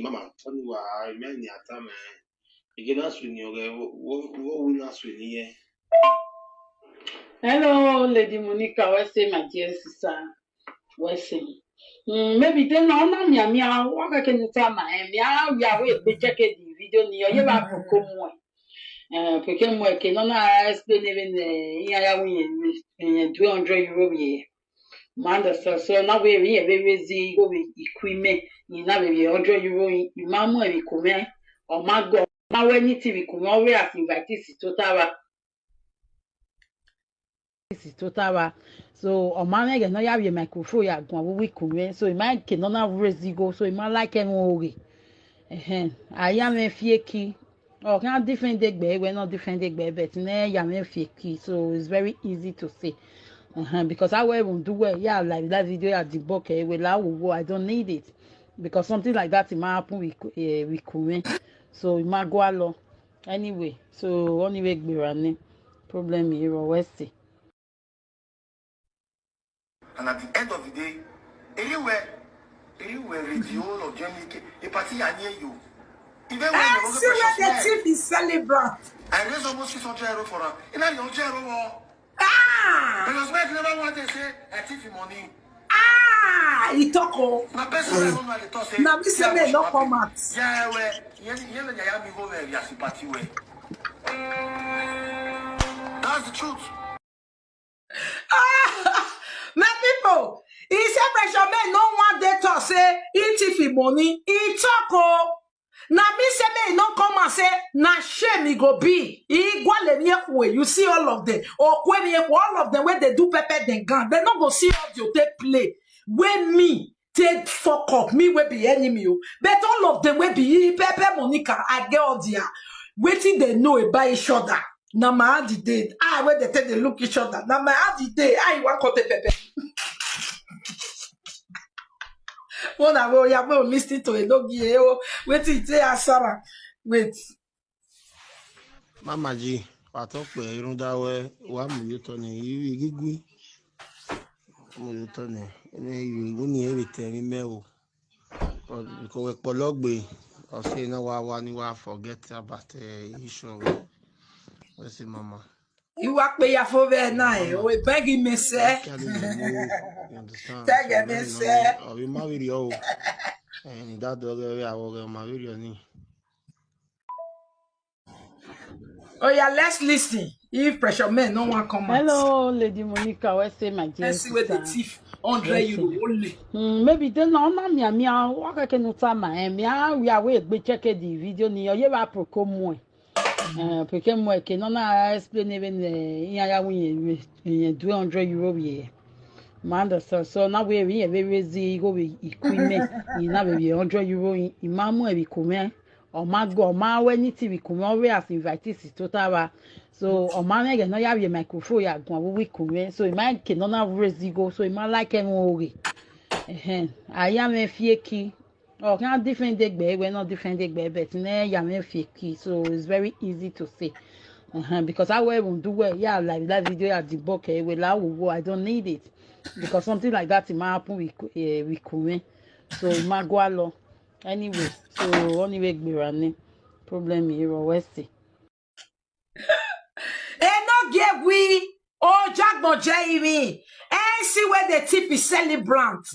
mama, tell me why I mean ya time. Again, that's when what we not when here. Hello, Lady Monica. What's say, my dear sister? What's say? Maybe then no me what can you tell my we are wait check the video ni you ba ko mo porque mo ke no na explain even ya win 200 euro ye man so now we busy go with equipment ni na be 100 euro ma mo e ko me o ma go ma we ni tv ko mo we as invite is total so o ma na no ya we microphone ya gun we ko me so e ma ke no na raise go so e ma like en ori I am a fieki. Oh, can't defend the bay, we're not defending bay, but nay, I am a fieki, so it's very easy to say. Because I won't do it, yeah, like that video at the book, I don't need it. Because something like that it might happen with Kume. So it might go along. Anyway, so anyway, be running. Problem here, West. And at the end of the day, anywhere radio or Germany, a party are near you. Even when you see where the chief is celebrant. I raise almost 600 euro for her. In a young euro. Because men never want to say a thief money. He talk oh. My best friend don't know the talk say. Now me say me no come out. Yeah, where you me go where you are sympathy way. That's the truth. My people, he say pressure men no want they talk say he thief money. He talk oh. Now me say me no come and say na shame he go be. He you see all of them. Or when all of them where they do pepper then gun. They not go see audio take play. When me take fuck up, me will be enemy. But all of them will be Pepper Monica. I get all there. Waiting they know about each other. Now my auntie did. When they take they look each other. Now my auntie did. Want copy Pepper. One I will ya listen to Enogie. Wait it say Sarah. Wait. Mama G, patok pe irun dawe wa mu yo to ni iri gigui. Mo yo to ni eni iwu ni ere te mi me o. Ko we pologbe o say na wa ni wa forget about issue. We say mama. You work pay ya for very nice. We begging me say. You understand? Tag me say. Oh, we married you. And that dog we are married you ni. Oh yeah, let's listen. If pressure men no one come out. Hello, Lady Monica. What's say, my dear Let's see where the thief 100 euro only. Maybe then no me what can you tell my we are wait check the video ni you ba pro mo porque mo ke no na explain even ya win 200 euro ye man so now we very easy go with equipment na be 100 euro imamu e bi come o ma go ma we ni tv come we as invite is total so o ma na no ya we microphone ya gun we come so imagine ke no na raise go so imagine like en ori I am a fieki. Oh, can't defend the bay, we're not defending bay, but nay, I am a fieki, so it's very easy to say. Because I won't do it, yeah, like that video at the book, I don't need it. Because something like that it might happen with Kume. So it might go along. Anyway, so anyway, be running. Problem here, West. No get we. Oh, Jack no Jamie. And see where the tip is celebrant.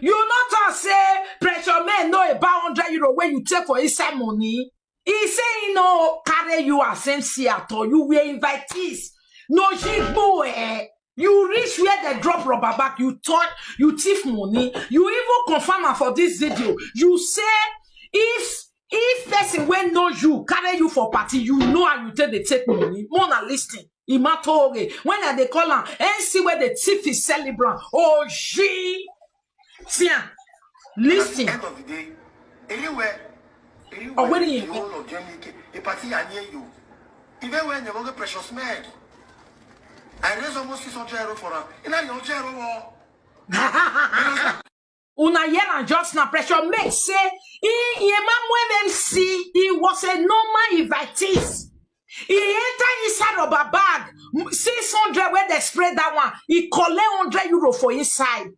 You not say pressure men know about 100 euro when you take for his money. He say no carry you as Seattle. You will invitees. No boy. You reach where they drop rubber back. You thought you thief money. You even confirm for this video. You say if person when know you carry you for party, you know how you take money. Mona listening. Imatore. When they call her and see where the thief is celebrant. Oh, she. See, listen. At the end of the day, anywhere where do you or Germany, a party are near you. Even when you want a precious man. I raise almost 600 euro for her. In a young euro. Una yera just na pressure make say he man see he was a normal invitees. He enter inside of a bag 600 where they spread that one. He collect 100 euro for inside.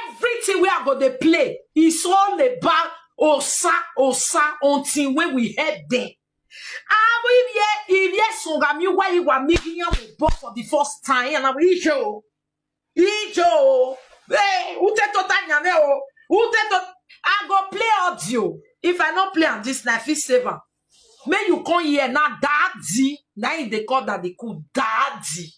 Everything we are going to play is all about Osa, until when we head there. Ah, if yes, so I mean, why you are making your book for the first time, and I will Ijo, hey, who take to Tanya, who take to, I go play audio. If I not play on this life, it's seven. May you come here now, daddy. Now they call that they could daddy.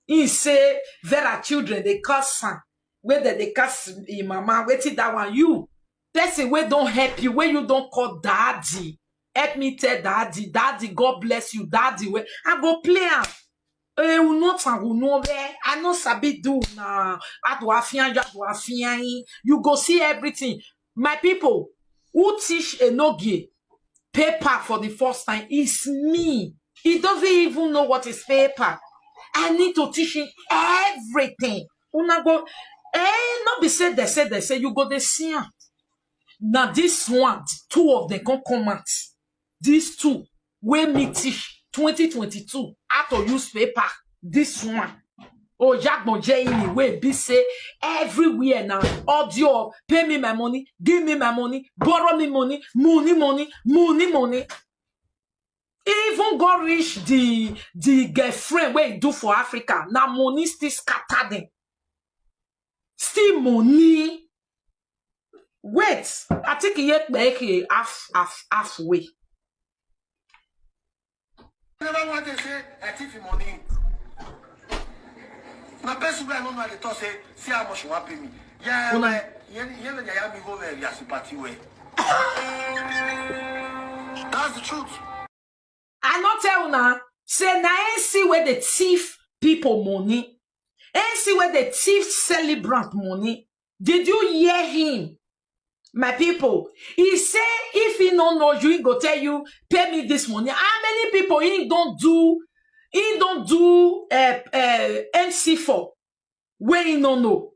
He say, vera children, they curse son. Whether they curse mama, wait that one, you. Person where don't help you, where you don't call daddy. Help me tell daddy, daddy, God bless you, daddy. Where I go play am. I no sabi do na. You go see everything. My people who teach Enogie paper for the first time is me. He doesn't even know what is paper. I need to teach him everything. Una go, not be said they say you go the see. Now this one, two of them can come out. These two, when me teach 2022, how to use paper. This one. Oh, Jack Mojay, way be say everywhere now. Audio, pay me my money, give me my money, borrow me money, money. Even go reach the girlfriend where you do for Africa. Now money still scatter them. Still money. Wait, I think yet make halfway. Never want to say I thief money. My best way I don't know how to talk say see how much you want pay me. Yeah, me go where you sympathy way. That's the truth. I not tell now. Say na see where the thief people money. See where the thief celebrant money. Did you hear him? My people, he say if he don't know you, he go tell you, pay me this money. How many people he don't do MC for when he don't know?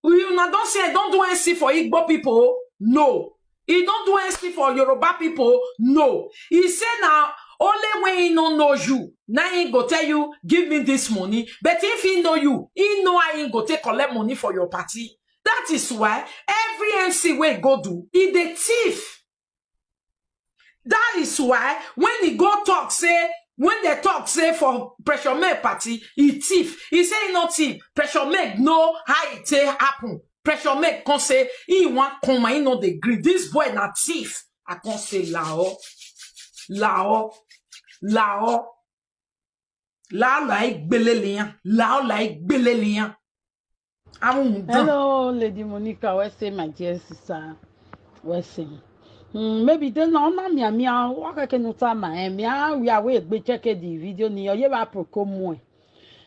You not don't say don't do MC for Igbo people? No. He don't do MC for Yoruba people? No. He say now, only when he don't know you, now he go tell you, give me this money. But if he know you, he know how he go take collect money for your party. That is why every MC way go do, he the thief. That is why when he go talk, say, when they talk, say, for pressure make party, he thief. He say he not thief. Pressure make know how it happen. Pressure make can say, he want come, he know the green. This boy not thief. I can say, lao like belelian. Lao like belelian. Hello, Lady Monica. What's say, my dear sister? What's say? Maybe they know me. What can you tell me? We are we check the video. Ni oye ba provoke moi.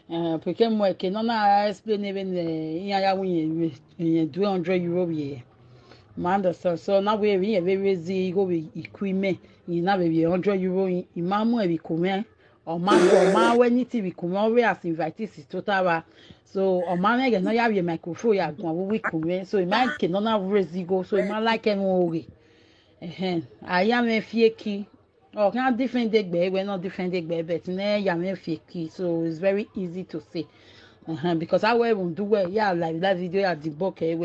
Provoke moi. Que non na explain even iya we 200 euro ye. Man, so now we very easy go with equipment. You na be 100 euro. Imamu e come. Or man when it be come we as invited is total. So man get no ya be microphone ya go we come. So man can no na raise go. So man like en worry. I am a fake. Oh, can't defend the baby. We're not defending baby, but now I am a fake. So it's very easy to say. Because I won't do it. Yeah, like that video at the book. I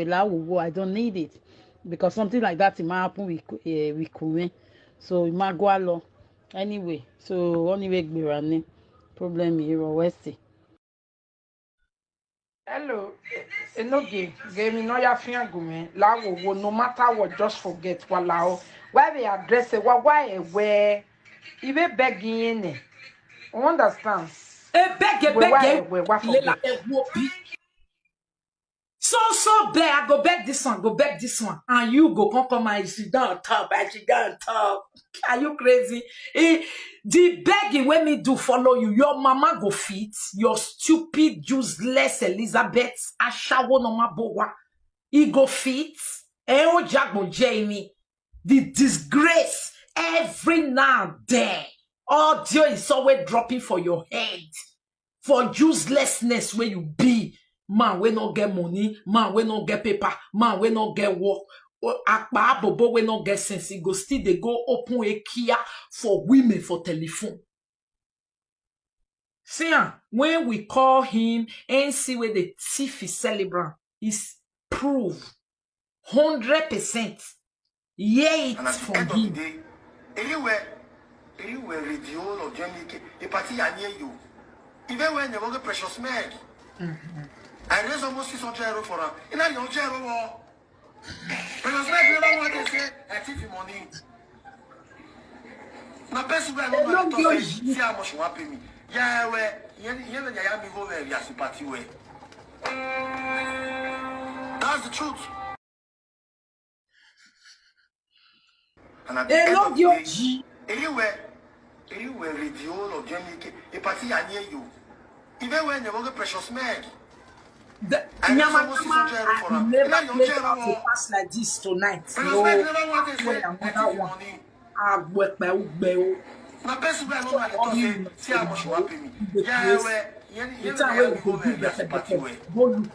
don't need it because something like that it might happen with Kume. So it might go along. Anyway, so anyway, be running. Problem here, West. Hello, Enogie, give me no ya fian gume. La wo no matter what, just forget walao. Why we address it? Why where? Even begging in. Understand? Beg. So beg. I go beg this one. And you go come and sit down on top. Are you crazy? The begging when me do follow you, your mama go fit, your stupid, useless Elizabeth, Ashawo no mabowa. He go fit. O Jagbo Jamie. The disgrace every now and then. Audio is always dropping for your head. For uselessness where you be. Man, we not get money. Man, we not get paper. Man, we not get work. Akpa bobo we not get sense. He go still they go open a Kia for women for telephone. See, when we call him and see where the thief is celebrant, is proof. 100%. Hear it And at the from end of the him. day, anywhere radio or Germany, a party are near you. Even when they want precious meg. I raised almost 600 euro for her. In that young euro. Precious meg, you know what they say? I take the money. Now, person where I don't know how to say how much you want pay me. Yeah, where you have me go where you are sympathy way. That's the truth. And at the end of the day, anywhere radio or Germany, a party are near you. Even when they want precious meg. I never played out a pass like this tonight. No, I work my own. My best friend, I don't know see how much you want pay me. Yeah, where you go where you are sympathy way. Go look.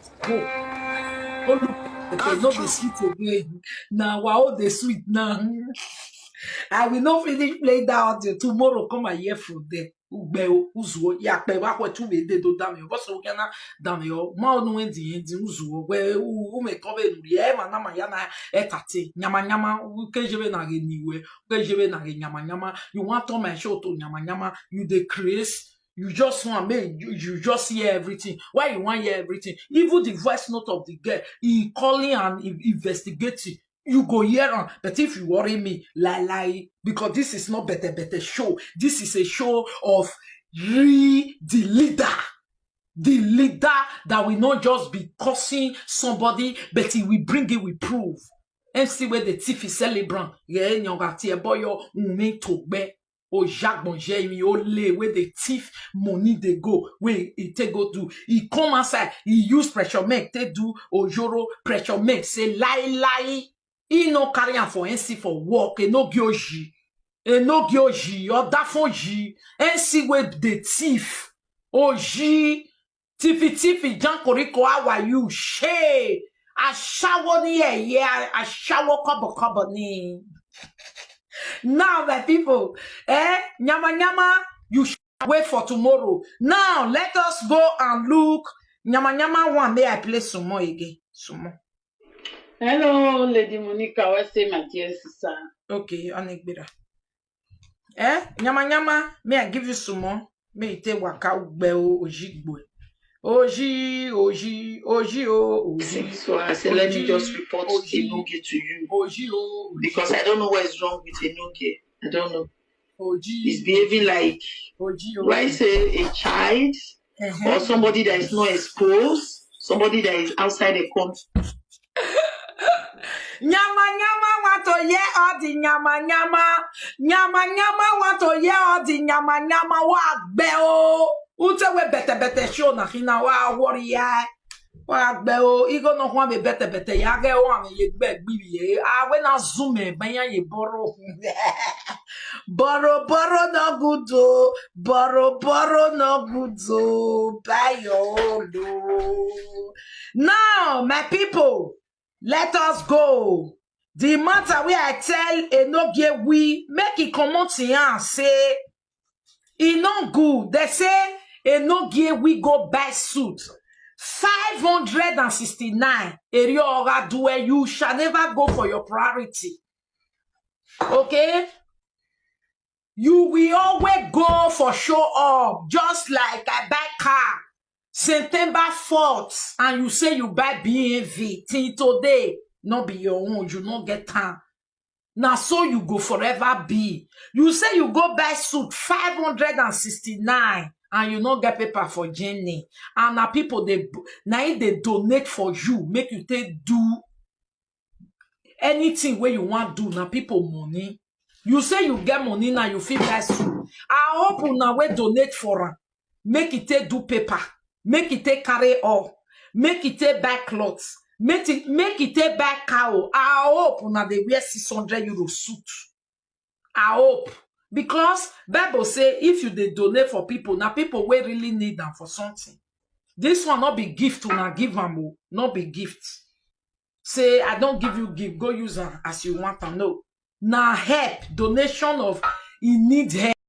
Okay, no be sweet again. Now, wow, the sweet now. I will not finish playing that until tomorrow. Come and hear from there. Ugbe uzuo ya pe wa kwetu we de do dami bo so kana dami o ma onu endi uzuo we u me kobe nuri e ma na ma ya na etate nyama ke jebe na ge niwe ke jebe na ge nyama you want to my show to nyama you dey craze. You just want me, you just hear everything. Why you want hear everything? Even the voice note of the girl, he calling and investigating. You go hear on, but if you worry me, lie, because this is not better show. This is a show of the leader that will not just be cursing somebody, but he will bring it with proof. And see where the thief is celebrant. Yeah, nyongati boyo ume togbe. O Jacques Bonjemi, o le, where the thief money they go, where it take go do. He come outside, he use pressure make, they do, o joro, pressure make, say lie. He no carry on for NC for work, Enogie, or dafonji, NC with the thief, Oji, tiffy, John Koriko, how are you? She, a shower yeah, a shower cover ni. Now, my people, nyama, you should wait for tomorrow. Now, let us go and look. Nyama one day I play some more again. Some more. Hello, Lady Monica. What's say, my dear sister? Okay, Anegbera. Nyama, may I give you some more? May you take waka ubeo ojigbo. Oji. So I said, let me just report Enogie to you. Because I don't know what is wrong with Enogie. I don't know. He's behaving like, do I say a child? Or somebody that is not exposed? Somebody that is outside the country? Nyama want to hear all the nyama want to hear all the nyama wa beo. Ute we better show na hina wa warrior. Wa beo igo no kwa be better ya ge wa me ye gbe gbibi e. Ah we na zoom e banya ye borrow. Borrow no good o. Borrow no good o. Bayo. Now, my people, let us go. The matter where I tell Enogie we make it come out here and say it not good. They say Enogie we go buy suit 569. You shall never go for your priority. Okay? You will always go for show up, just like I buy car September 4th, and you say you buy BMV till today, not be your own, you not get time. Now so you go forever be. You say you go buy suit 569 and you not get paper for journey. And now people they donate for you, make you take do anything where you want do. Now people money. You say you get money now, you feel buy suit. I hope now we donate for her. Make it take do paper. Make it take carry all. Make it take buy clothes. Make it take buy cow. I hope now they wear 600 euro suit. I hope. Because Bible say if you they donate for people, now people will really need them for something. This one not be gift to now give them, not be gift. Say I don't give you gift, go use them as you want to know. Now help, donation of you need help.